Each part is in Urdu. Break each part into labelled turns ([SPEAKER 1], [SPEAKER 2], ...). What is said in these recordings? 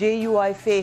[SPEAKER 1] JUIFA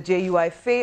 [SPEAKER 1] JUIFA।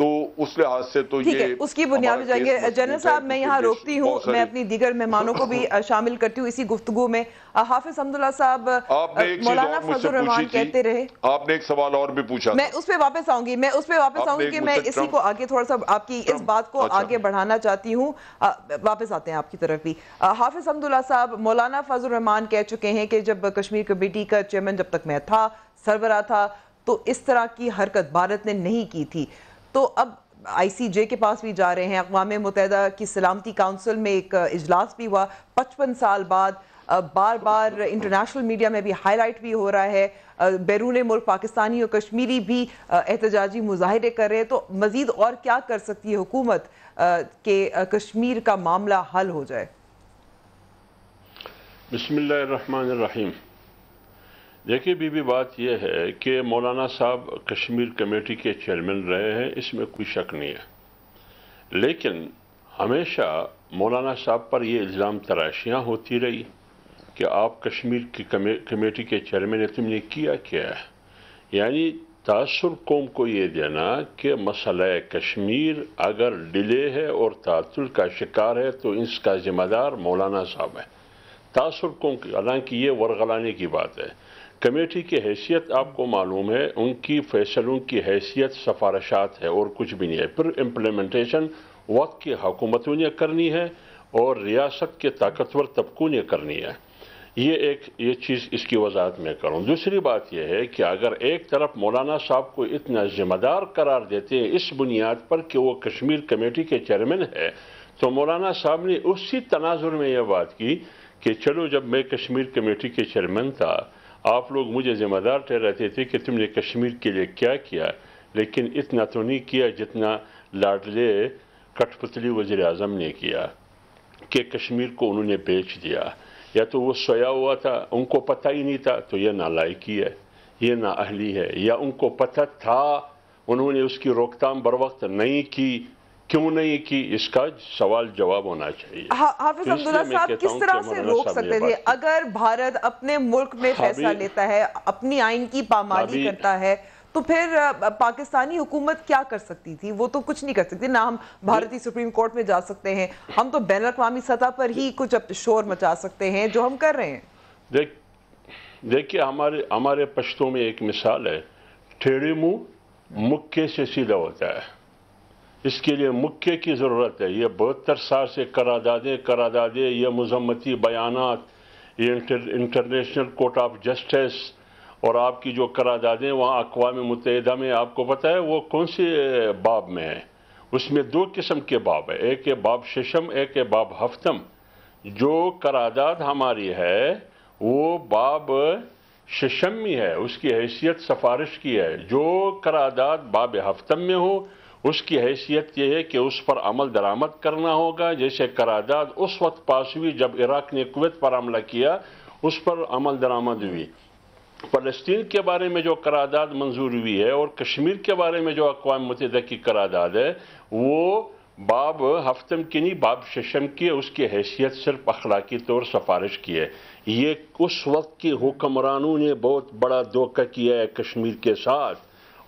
[SPEAKER 2] تو اس لحاظ سے تو
[SPEAKER 1] ٹھیک ہے، اس کی بنیاد پہ جائیں گے۔ جنرل صاحب میں یہاں روکتی ہوں، میں اپنی دیگر مہمانوں کو بھی شامل کرتی ہوں اسی گفتگو میں۔ حافظ حمداللہ صاحب، مولانا فضل الرحمان کہتے رہے،
[SPEAKER 2] آپ نے ایک سوال اور بھی پوچھا،
[SPEAKER 1] میں اس پہ واپس آؤں گی، کہ میں اسی کو آگے تھوڑا سا آپ کی اس بات کو آگے بڑھانا چاہتی ہوں، واپس آتے ہیں آپ کی طرف بھی۔ حافظ حمداللہ صاحب، مولانا فضل الرحمان کہہ چکے ہیں کہ جب کشمیر کمیٹی کا چیئرمین جب تک میں تھا، سربراہ تھا، تو اس طرح کی حرکت بھارت نے نہیں کی تھی، تو اب آئی سی جے کے پاس بھی جا رہے ہیں، اقوام متحدہ کی سلامتی کونسل میں ایک اجلاس بھی ہوا 55 سال بعد، بار بار انٹرنیشنل میڈیا میں بھی ہائی لائٹ بھی ہو رہا ہے، بیرون ملک پاکستانی اور کشمیری بھی احتجاجی مظاہرے کر رہے ہیں، تو مزید اور کیا کر سکتی ہے حکومت کہ کشمیر کا معاملہ حل ہو جائے؟
[SPEAKER 3] بسم اللہ الرحمن الرحیم۔ دیکھیے بی بات یہ ہے کہ مولانا صاحب کشمیر کمیٹی کے چیئرمین رہے ہیں، اس میں کوئی شک نہیں ہے، لیکن ہمیشہ مولانا صاحب پر یہ الزام تراشیاں ہوتی رہی کہ آپ کشمیر کی کمیٹی کے چیئرمین، تم نے کیا ہے، یعنی تاثر قوم کو یہ دینا کہ مسئلہ کشمیر اگر ڈیلے ہے اور تعطل کا شکار ہے تو اس کا ذمہ دار مولانا صاحب ہے۔ تاثر قوم کی، حالانکہ یہ ورغلانے کی بات ہے، کمیٹی کی حیثیت آپ کو معلوم ہے، ان کی فیصلوں کی حیثیت سفارشات ہے اور کچھ بھی نہیں ہے، پھر امپلیمنٹیشن وقت کی حکومتوں نے کرنی ہے اور ریاست کے طاقتور طبقوں نے کرنی ہے۔ یہ چیز اس کی وضاحت میں کروں۔ دوسری بات یہ ہے کہ اگر ایک طرف مولانا صاحب کو اتنا ذمہ دار قرار دیتے ہیں اس بنیاد پر کہ وہ کشمیر کمیٹی کے چیئرمین ہے، تو مولانا صاحب نے اسی تناظر میں یہ بات کی کہ چلو جب میں کشمیر کمیٹی کے چیئرمین تھا، آپ لوگ مجھے ذمہ دار ٹھہراتے تھے کہ تم نے کشمیر کے لیے کیا کیا، لیکن اتنا تو نہیں کیا جتنا لاڈلے کٹ پتلی وزیر اعظم نے کیا کہ کشمیر کو انہوں نے بیچ دیا، یا تو وہ سویا ہوا تھا، ان کو پتہ ہی نہیں تھا، تو یہ نالائکی ہے، یہ نااہلی ہے، یا ان کو پتہ تھا انہوں نے اس کی روک تھام بر وقت نہیں کی، کیوں نہیں کی، اس کا سوال جواب ہونا چاہیے۔
[SPEAKER 1] حافظ حمداللہ صاحب کس طرح سے روک سکتے تھے اگر بھارت اپنے ملک میں فیصلہ لیتا ہے، اپنی آئین کی پامالی کرتا ہے، تو پھر پاکستانی حکومت کیا کر سکتی تھی؟ وہ تو کچھ نہیں کر سکتی، نہ ہم بھارتی سپریم کورٹ میں جا سکتے ہیں، ہم تو بین الاقوامی سطح پر ہی کچھ شور مچا سکتے ہیں جو ہم کر رہے ہیں۔
[SPEAKER 3] دیکھیے ہمارے پشتوں میں ایک مثال ہے، ٹھیڑے منہ مکے سے سیدھا ہوتا ہے، اس کے لیے مکے کی ضرورت ہے۔ یہ 72 سال سے قراردادیں، یہ مذمتی بیانات، یہ انٹرنیشنل کورٹ آف جسٹس اور آپ کی جو قراردادیں وہاں اقوام متحدہ میں، آپ کو پتہ ہے وہ کون سے باب میں ہے؟ اس میں 2 قسم کے باب ہیں، ایک ہے باب ششم، ایک ہے باب ہفتم۔ جو قرارداد ہماری ہے وہ باب ششم میں ہے، اس کی حیثیت سفارش کی ہے۔ جو قرارداد باب ہفتم میں ہو اس کی حیثیت یہ ہے کہ اس پر عمل درآمد کرنا ہوگا، جیسے قرارداد اس وقت پاس ہوئی جب عراق نے کویت پر حملہ کیا، اس پر عمل درآمد ہوئی۔ فلسطین کے بارے میں جو قرارداد منظور ہوئی ہے اور کشمیر کے بارے میں جو اقوام متحدہ کی قرارداد ہے وہ باب ہفتم کی نہیں، باب ششم کی ہے، اس کی حیثیت صرف اخلاقی طور سفارش کی ہے۔ یہ اس وقت کی حکمرانوں نے بہت بڑا دھوکہ کیا ہے کشمیر کے ساتھ،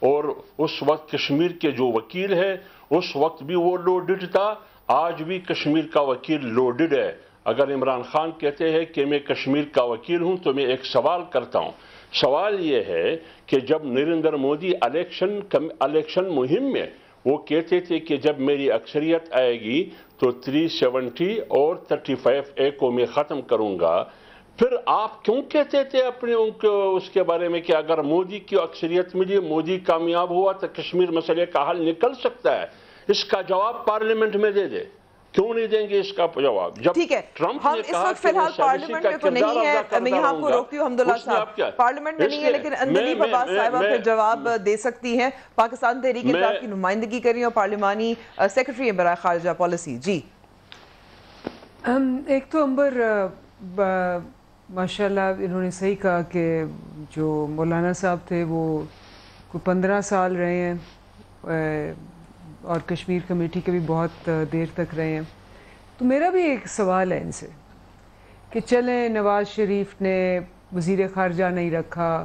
[SPEAKER 3] اور اس وقت کشمیر کے جو وکیل ہے اس وقت بھی وہ لوڈڈ تھا، آج بھی کشمیر کا وکیل لوڈڈ ہے۔ اگر عمران خان کہتے ہیں کہ میں کشمیر کا وکیل ہوں تو میں ایک سوال کرتا ہوں، سوال یہ ہے کہ جب نریندر مودی الیکشن مہم میں وہ کہتے تھے کہ جب میری اکثریت آئے گی تو 370 اور 35A کو میں ختم کروں گا، پھر آپ کیوں کہتے تھے اپنے اس کے بارے میں کہ اگر مودی کی اکثریت ملی، مودی کامیاب ہوا تو کشمیر مسئلے کا حل نکل سکتا ہے؟ اس کا جواب پارلیمنٹ میں دے دے، کیوں نہیں دیں گے اس کا جواب؟ جب
[SPEAKER 1] ٹھیک ہے، ہم اس وقت فی الحال پارلیمنٹ میں تو نہیں ہے، میں یہاں کو روکتی ہوں حمداللہ صاحب، پارلیمنٹ میں نہیں ہے، لیکن اندلیب عباس صاحبہ پھر جواب دے سکتی ہیں، پاکستان تحریک انصاف کی نمائندگی کر رہی ہیں اور پارلیمانی سیکرٹری ہیں برائے خارجہ پالیسی۔ جی
[SPEAKER 4] ایک تو امبر ماشاءاللہ انہوں نے صحیح کہا کہ جو مولانا صاحب تھے وہ کوئی 15 سال رہے ہیں اور کشمیر کمیٹی کے بھی بہت دیر تک رہے ہیں، تو میرا بھی ایک سوال ہے ان سے کہ چلیں نواز شریف نے وزیر خارجہ نہیں رکھا،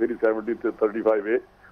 [SPEAKER 5] 370-35A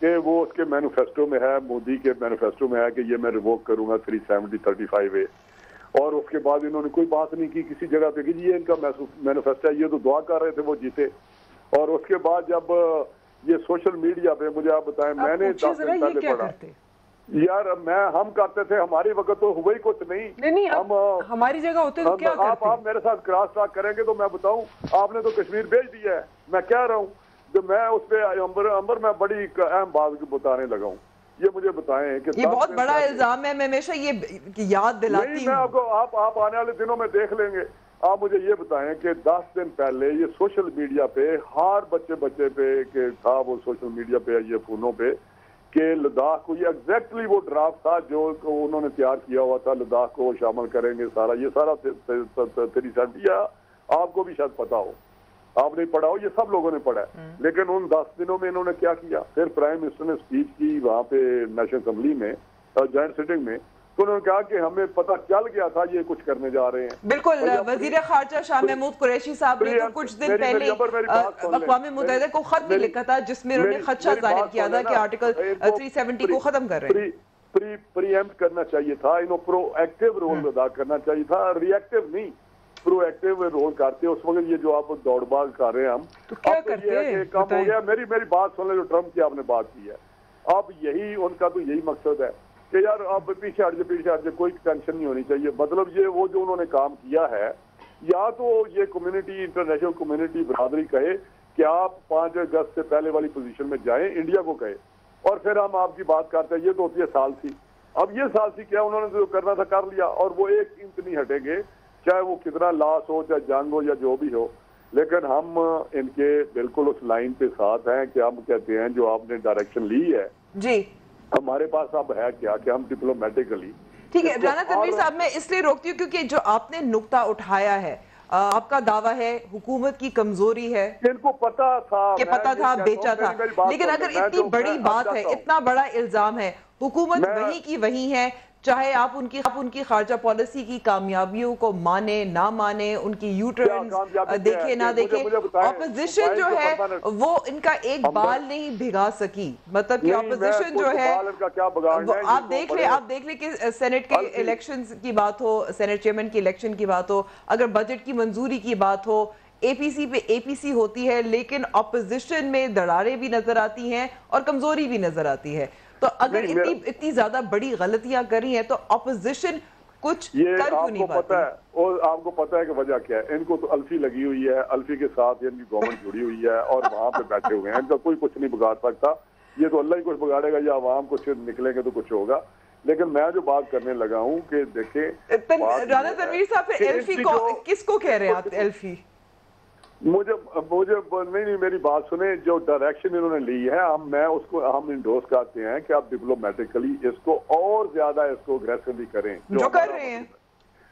[SPEAKER 5] کہ وہ اس کے مینیفیسٹو میں ہے, مودی کے مینیفیسٹو میں ہے کہ یہ میں ریووک کروں گا 370-35A, اور اس کے بعد انہوں نے کوئی بات نہیں کی کسی جگہ پہ کہ یہ ان کا مینیفیسٹو ہے, یہ تو دعا کر رہے تھے وہ جیتے. اور اس کے بعد جب یہ سوشل میڈیا پہ مجھے آپ بتائیں, میں نے 10 دن پہلے پڑھا, یار ہم کرتے تھے, ہماری وقت تو ہوئی کچھ نہیں,
[SPEAKER 4] ہم ہماری جگہ ہوتے تو کیا کرتے.
[SPEAKER 5] آپ میرے ساتھ کراس ٹاک کریں گے تو میں بتاؤں, آپ نے تو کشمیر بھیج دیا ہے, میں کہہ رہا ہوں جو میں اس پہ امبر میں بڑی اہم بات بتانے لگا ہوں. یہ مجھے بتائیں کہ
[SPEAKER 1] یہ بہت بڑا الزام ہے, میں ہمیشہ یہ یاد دلاتی ہوں.
[SPEAKER 5] آپ آنے والے دنوں میں دیکھ لیں گے. آپ مجھے یہ بتائیں کہ 10 دن پہلے یہ سوشل میڈیا پہ ہر بچے پہ کہ تھا وہ سوشل میڈیا پہ یہ فونوں پہ کہ لداخ کو, یہ ایگزیکٹلی وہ ڈرافٹ تھا جو انہوں نے تیار کیا ہوا تھا, لداخ کو شامل کریں گے سارا, یہ سارا 370 آپ کو بھی شاید پتا ہو, آپ نے پڑھا ہو, یہ سب لوگوں نے پڑھا ہے. لیکن ان 10 دنوں میں انہوں نے کیا کیا, پھر پرائم منسٹر نے اسپیچ کی وہاں پہ نیشنل اسمبلی میں جوائنٹ سٹنگ میں, تو انہوں نے کہا کہ ہمیں پتہ چل گیا تھا یہ کچھ کرنے جا رہے ہیں.
[SPEAKER 1] بالکل, وزیر خارجہ شاہ محمود قریشی صاحب نے تو کچھ دن پہلے اقوام متحدہ کو خط بھی لکھا تھا جس میں انہوں نے خدشہ ظاہر کیا تھا کہ آرٹیکل 370 کو ختم کر رہے ہیں.
[SPEAKER 5] پری ایمپٹ کرنا چاہیے تھا, انہوں پرو ایکٹیو رول ادا کرنا چاہیے تھا, ری ایکٹیو نہیں, پرو ایکٹیو رول کرتے. اس وقت یہ جو آپ دوڑ بھاگ کر رہے ہیں ہم,
[SPEAKER 4] تو کیا کرتے ہیں
[SPEAKER 5] کام ہو گیا. میری بات سن لیں, جو ٹرمپ کی آپ نے بات کی ہے, اب یہی ان کا تو یہی مقصد ہے کہ یار آپ پیچھے ہٹ جائے, کوئی ٹینشن نہیں ہونی چاہیے. مطلب یہ وہ جو انہوں نے کام کیا ہے, یا تو یہ کمیونٹی انٹرنیشنل کمیونٹی برادری کہے کہ آپ 5 اگست سے پہلے والی پوزیشن میں جائیں, انڈیا کو کہے, اور پھر ہم آپ کی بات کرتے ہیں. یہ تو ہوتی ہے ثالثی. اب یہ ثالثی کیا, انہوں نے جو کرنا تھا کر لیا, اور وہ 1 انچ نہیں ہٹیں گے, چاہے وہ کتنا لاس ہو, چاہے جنگ ہو, یا جو بھی ہو. لیکن ہم ان کے بالکل اس لائن پہ ساتھ ہیں کہ ہم کہتے ہیں جو آپ نے ڈائریکشن لی ہے
[SPEAKER 1] جی,
[SPEAKER 5] ہمارے پاس اب ہے کیا کہ ہم ڈپلومیٹکلی.
[SPEAKER 1] ٹھیک ہے رانا تنویر صاحب, میں اس لیے روکتی ہوں کیونکہ جو آپ نے نقطہ اٹھایا ہے, آپ کا دعویٰ ہے حکومت کی کمزوری ہے,
[SPEAKER 5] ان کو پتا تھا
[SPEAKER 1] کہ پتا تھا, بیچا تھا. لیکن اگر اتنی بڑی بات ہے, اتنا بڑا الزام ہے, حکومت وہی کی وہی ہے, چاہے آپ ان کی خارجہ پالیسی کی کامیابیوں کو مانے نہ مانے, ان کی یو ٹرنز دیکھے نہ دیکھے, اپوزیشن جو ہے وہ ان کا ایک بال نہیں بھگا سکی. مطلب کہ اپوزیشن جو ہے, آپ دیکھ لیں کہ سینٹ کے الیکشنز کی بات ہو, سینٹ چیئرمین کی الیکشن کی بات ہو, اگر بجٹ کی منظوری کی بات ہو, اے پی سی پہ اے پی سی ہوتی ہے, لیکن اپوزیشن میں دراڑیں بھی نظر آتی ہیں اور کمزوری بھی نظر آتی ہے. تو اگر اتنی زیادہ بڑی غلطیاں کری ہیں تو اپوزیشن کچھ کر کیوں نہیں پاتی؟
[SPEAKER 5] اور آپ کو پتا ہے کہ وجہ کیا ہے. ان کو تو الفی لگی ہوئی ہے, الفی کے ساتھ ان کی گورنمنٹ جڑی ہوئی ہے, اور وہاں پہ بیٹھے ہوئے ہیں. ان کا کوئی کچھ نہیں بگاڑ سکتا. یہ تو اللہ ہی کچھ بگاڑے گا, یا عوام کچھ نکلیں گے تو کچھ ہوگا. لیکن میں جو بات کرنے لگا ہوں کہ دیکھیں
[SPEAKER 1] رانا تنویر صاحب, پھر ایلفی کس کو کہہ رہے ہیں آپ ایلفی؟
[SPEAKER 5] مجھے نہیں, میری بات سنیں. جو ڈائریکشن انہوں نے لی ہے, ہم انڈورس کرتے ہیں کہ آپ ڈپلومیٹکلی اس کو اور زیادہ اس کو اگریسولی کریں.
[SPEAKER 1] جو کر رہے ہیں,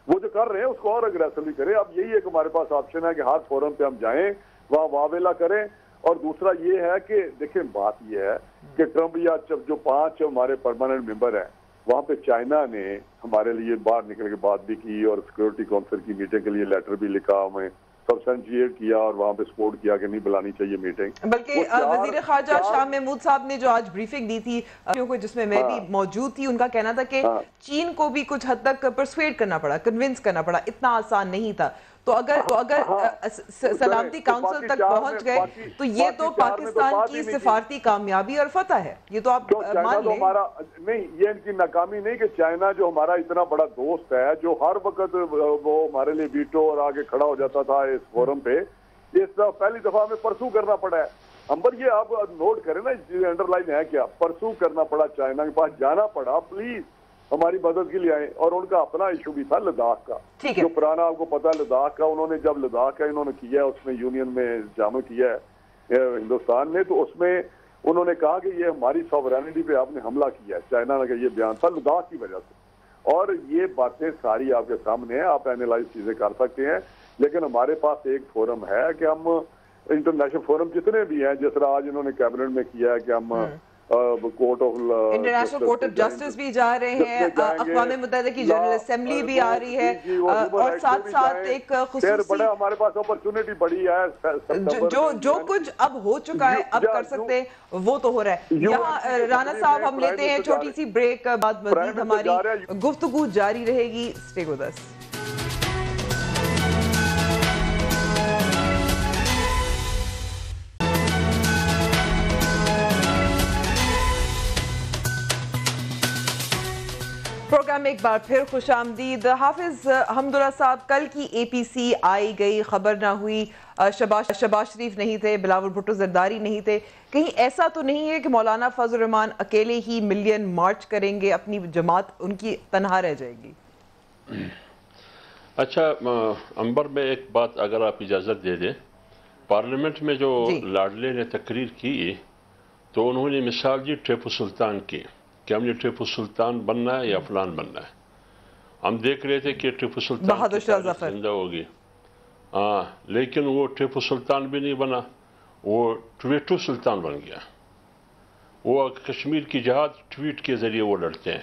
[SPEAKER 5] وہ جو کر رہے ہیں اس کو اور اگریسولی کریں. اب یہی ایک ہمارے پاس آپشن ہے کہ ہر فورم پہ ہم جائیں, وہاں واویلا کریں. اور دوسرا یہ ہے کہ دیکھیں بات یہ ہے کہ ٹرمپ یا جو 5 ہمارے پرماننٹ ممبر ہیں, وہاں پہ چائنا نے ہمارے لیے باہر نکل کے بات بھی کی, اور سیکورٹی کونسل کی میٹنگ کے لیے لیٹر بھی لکھا, ہمیں سبسٹینشیٹ کیا, اور وہاں پہ سپورٹ کیا کہ نہیں بلانی چاہیے میٹنگ.
[SPEAKER 1] بلکہ وزیر خارجہ شاہ محمود صاحب نے جو آج بریفنگ دی تھی, جس میں بھی موجود تھی, ان کا کہنا تھا کہ چین کو بھی کچھ حد تک پرسویٹ کرنا پڑا, کنونس کرنا پڑا, اتنا آسان نہیں تھا. تو اگر سلامتی کاؤنسل تک پہنچ گئے تو یہ تو پاکستان کی سفارتی کامیابی اور فتح ہے. یہ تو آپ مان لیں.
[SPEAKER 5] نہیں, یہ ان کی ناکامی نہیں کہ چائنا جو ہمارا اتنا بڑا دوست ہے, جو ہر وقت وہ ہمارے لیے ویٹو اور آگے کھڑا ہو جاتا تھا اس فورم پہ, اس پہلی دفعہ ہمیں پرسو کرنا پڑا ہے. امبر یہ آپ نوٹ کریں نا, انڈر لائن ہے کیا, پرسو کرنا پڑا, چائنا کے پاس جانا پڑا. پلیز ہماری مدد کے لیے آئیں. اور ان کا اپنا ایشو بھی تھا لداخ کا, جو پرانا آپ کو پتا ہے لداخ کا. انہوں نے جب لداخ کا انہوں نے کیا ہے, اس میں یونین میں جامع کیا ہے ہندوستان نے, تو اس میں انہوں نے کہا کہ یہ ہماری سوورینٹی پہ آپ نے حملہ کیا ہے. چائنا کا یہ بیان تھا لداخ کی وجہ سے. اور یہ باتیں ساری آپ کے سامنے ہیں, آپ اینالائز چیزیں کر سکتے ہیں. لیکن ہمارے پاس ایک فورم ہے کہ ہم انٹرنیشنل فورم جتنے بھی ہیں, جس طرح آج انہوں نے کیبنٹ میں کیا ہے کہ ہم court of
[SPEAKER 1] international court of justice بھی جا رہے ہیں, اقوام متحدہ کی جنرل اسمبلی بھی آ رہی ہے, اور ساتھ ساتھ ایک خصوصی
[SPEAKER 5] ہمارے پاس اپرچونٹی بڑی ہے,
[SPEAKER 1] جو کچھ اب ہو چکا ہے اب کر سکتے ہیں وہ تو ہو رہا ہے. یہاں رانا صاحب ہم لیتے ہیں چھوٹی سی بریک, بعد مزید ہماری گفتگو جاری رہے گی. Stay with us. پروگرام میں ایک بار پھر خوش آمدید. حافظ حمداللہ صاحب, کل کی اے پی سی آئی گئی, خبر نہ ہوئی, شہباز شریف نہیں تھے, بلاول بھٹو زرداری نہیں تھے. کہیں ایسا تو نہیں ہے کہ مولانا فضل الرحمان اکیلے ہی ملین مارچ کریں گے, اپنی جماعت ان کی تنہا رہ جائے گی؟
[SPEAKER 3] اچھا انبر, میں ایک بات اگر آپ اجازت دے دیں, پارلیمنٹ میں جو لاڈلے نے تقریر کی تو انہوں نے مثال دی ٹیپو سلطان کی کہ ہم نے ٹیپو سلطان بننا ہے یا فلان بننا ہے. ہم دیکھ رہے تھے کہ ٹیپو سلطان کی تاریخ زندہ ہوگی, لیکن وہ ٹیپو سلطان بھی نہیں بنا, وہ ٹویٹو سلطان بن گیا. وہ کشمیر کی جہاد ٹویٹ کے ذریعے وہ لڑتے ہیں,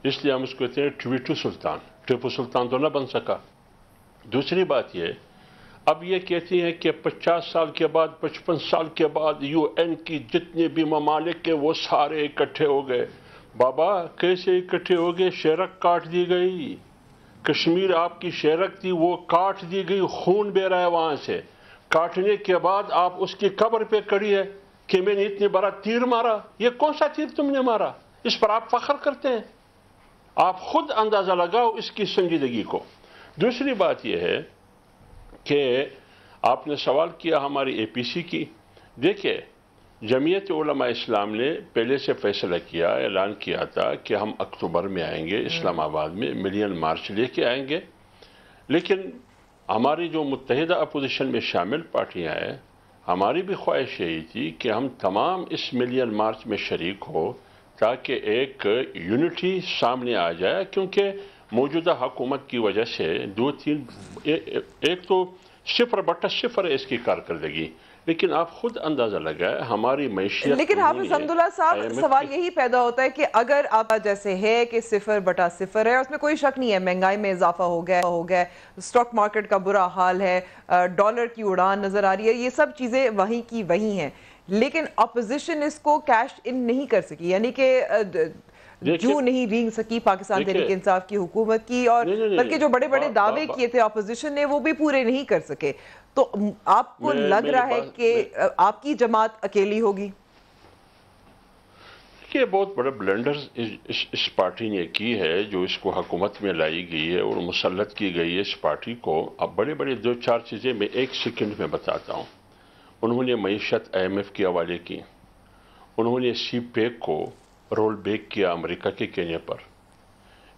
[SPEAKER 3] اس لیے ہم اس کو کہتے ہیں ٹویٹو سلطان. ٹیپو سلطان تو نہ بن سکا. دوسری بات یہ, اب یہ کہتی ہیں کہ 50 سال کے بعد 55 سال کے بعد یو این کی جتنے بھی ممالک ہیں وہ سارے اکٹھے ہو گئے. بابا کیسے اکٹھے ہو گئے؟ شیرک کاٹ دی گئی. کشمیر آپ کی شیرک تھی, وہ کاٹ دی گئی, خون بہ رہا ہے وہاں سے. کاٹنے کے بعد آپ اس کی قبر پہ کڑی ہے کہ میں نے اتنے بڑا تیر مارا. یہ کون سا تیر تم نے مارا؟ اس پر آپ فخر کرتے ہیں. آپ خود اندازہ لگاؤ اس کی سنجیدگی کو. دوسری بات یہ ہے کہ آپ نے سوال کیا ہماری اے پی سی کی. دیکھیں, جمعیت علماء اسلام نے پہلے سے فیصلہ کیا, اعلان کیا تھا کہ ہم اکتوبر میں آئیں گے, اسلام آباد میں ملین مارچ لے کے آئیں گے. لیکن ہماری جو متحدہ اپوزیشن میں شامل پارٹیاں ہیں, ہماری بھی خواہش یہی تھی کہ ہم تمام اس ملین مارچ میں شریک ہو تاکہ ایک یونٹی سامنے آ جائے, کیونکہ موجودہ حکومت کی وجہ سے ایک تو 0/0 ہے اس کی کارکردگی. لیکن آپ خود اندازہ لگائیں ہماری معیشت.
[SPEAKER 1] لیکن حافظ حمداللہ صاحب, سوال یہی پیدا ہوتا ہے کہ اگر آپ جیسے ہے کہ 0/0 ہے, اس میں کوئی شک نہیں ہے مہنگائی میں اضافہ ہو گیا, سٹاک مارکیٹ کا برا حال ہے, ڈالر کی اڑان نظر آ رہی ہے, یہ سب چیزیں وہیں کی وہیں ہیں, لیکن اپوزیشن اس کو کیش ان نہیں کر سکی, یعنی کہ جو نہیں رینگ سکی پاکستان تحریک انصاف کی حکومت کی, اور بلکہ جو بڑے بڑے دعوے کیے تھے اپوزیشن نے وہ بھی پورے نہیں کر سکے. تو آپ کو لگ رہا ہے کہ آپ کی جماعت اکیلی ہوگی؟
[SPEAKER 3] کہ بہت بڑے بلنڈرز اس پارٹی نے کی ہے جو اس کو حکومت میں لائی گئی ہے اور مسلط کی گئی ہے اس پارٹی کو. اب بڑے بڑے 2-4 چیزیں میں 1 سیکنڈ میں بتاتا ہوں. انہوں نے معیشت IMF کے حوالے کی, انہوں نے سی پیک کو رول بیک کیا امریکہ کے کہنے پر,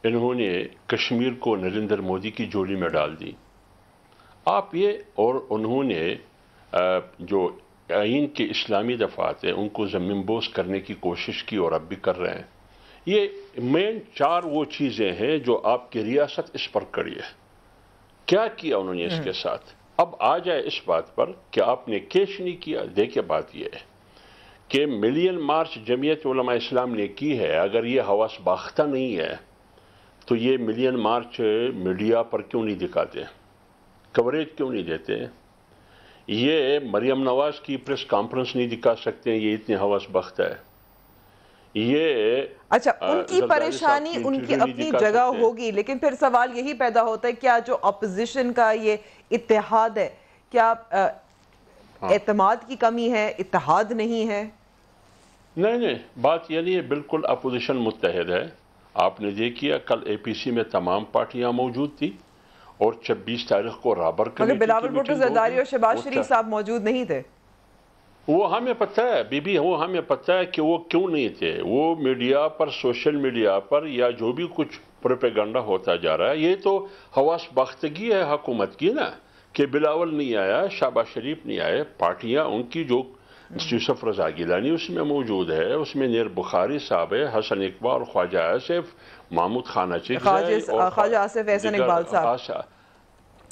[SPEAKER 3] انہوں نے کشمیر کو نریندر مودی کی جولی میں ڈال دی. آپ یہ, اور انہوں نے جو آئین کے اسلامی دفعات ہیں ان کو زمین بوس کرنے کی کوشش کی اور اب بھی کر رہے ہیں. یہ مین 4 وہ چیزیں ہیں جو آپ کی ریاست اس پر کڑی ہے. کیا کیا انہوں نے اس کے ساتھ؟ اب آ جائے اس بات پر کہ آپ نے کیش نہیں کیا. دیکھیں بات یہ ہے کہ ملین مارچ جمعیت علماء اسلام نے کی ہے, اگر یہ حواس باختہ نہیں ہے تو یہ ملین مارچ میڈیا پر کیوں نہیں دکھاتے, کوریج کیوں نہیں دیتے؟ یہ مریم نواز کی پریس کانفرنس نہیں دکھا سکتے, یہ اتنے حواس بخت ہے. یہ
[SPEAKER 1] اچھا, ان کی پریشانی ان کی اپنی جگہ ہوگی, لیکن پھر سوال یہی پیدا ہوتا ہے کیا جو اپوزیشن کا یہ اتحاد ہے, کیا اعتماد کی کمی ہے, اتحاد نہیں ہے؟
[SPEAKER 3] نہیں, بات یہ نہیں ہے, بالکل اپوزیشن متحد ہے. آپ نے دیکھیا کل اے پی سی میں تمام پارٹیاں موجود تھی اور 26 تاریخ کو رابر کمیٹی کی
[SPEAKER 1] بلاول بھٹو زرداری اور شہباز شریف صاحب موجود نہیں تھے.
[SPEAKER 3] وہ ہمیں پتہ ہے بی بی, وہ ہمیں پتہ ہے کہ وہ کیوں نہیں تھے. وہ میڈیا پر, سوشل میڈیا پر یا جو بھی کچھ پروپیگنڈا ہوتا جا رہا ہے, یہ تو حواس باختگی ہے حکومت کی نا, کہ بلاول نہیں آیا, شہباز شریف نہیں آئے. پارٹیاں ان کی جو یوسف رضا گیلانی اس میں موجود ہے, اس میں نیر بخاری صاحب ہے, حسن اقبال, خواجہ آصف, محمود خانہ چک,
[SPEAKER 1] خواجہ آصف, احسن اقبال صاحب.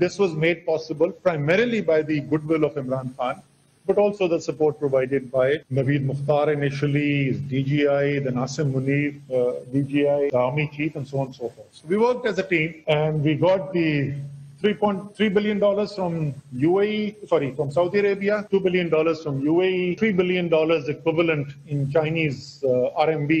[SPEAKER 6] This was made possible primarily by the goodwill of Imran Khan, but also the support provided by Naveed Mukhtar initially, DGI, then Asim Munif, DGI, the Army Chief, and so on and so forth. So we worked as a team, and we got the $3.3 billion from UAE, from Saudi Arabia, $2 billion from UAE, $3 billion equivalent in Chinese RMB